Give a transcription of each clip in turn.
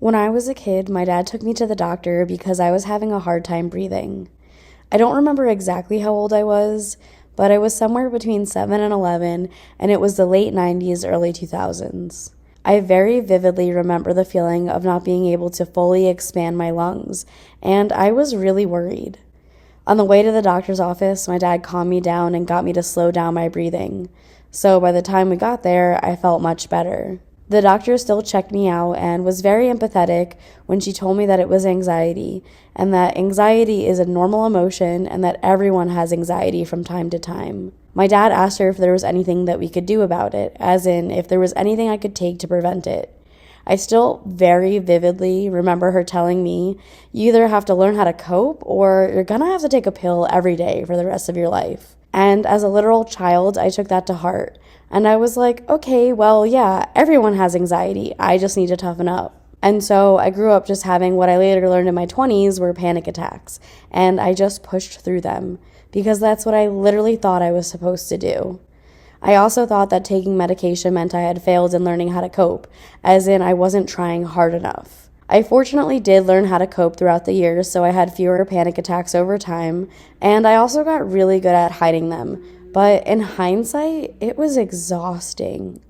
When I was a kid, my dad took me to the doctor because I was having a hard time breathing. I don't remember exactly how old I was, but I was somewhere between 7 and 11, and it was the late 90s, early 2000s. I very vividly remember the feeling of not being able to fully expand my lungs, and I was really worried. On the way to the doctor's office, my dad calmed me down and got me to slow down my breathing. So by the time we got there, I felt much better. The doctor still checked me out and was very empathetic when she told me that it was anxiety, and that anxiety is a normal emotion and that everyone has anxiety from time to time. My dad asked her if there was anything that we could do about it, as in if there was anything I could take to prevent it. I still very vividly remember her telling me, you either have to learn how to cope or you're gonna have to take a pill every day for the rest of your life. And as a literal child, I took that to heart. And I was like, okay, well, yeah, everyone has anxiety. I just need to toughen up. And so I grew up just having what I later learned in my 20s were panic attacks. And I just pushed through them because that's what I literally thought I was supposed to do. I also thought that taking medication meant I had failed in learning how to cope, as in I wasn't trying hard enough. I fortunately did learn how to cope throughout the years, so I had fewer panic attacks over time, and I also got really good at hiding them. But in hindsight, it was exhausting.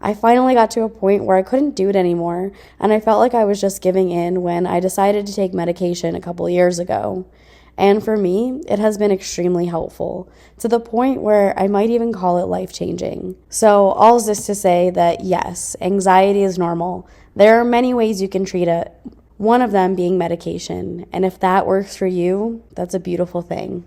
I finally got to a point where I couldn't do it anymore, and I felt like I was just giving in when I decided to take medication a couple years ago. And for me, it has been extremely helpful, to the point where I might even call it life-changing. So, all this to say that yes, anxiety is normal. There are many ways you can treat it, one of them being medication. And if that works for you, that's a beautiful thing.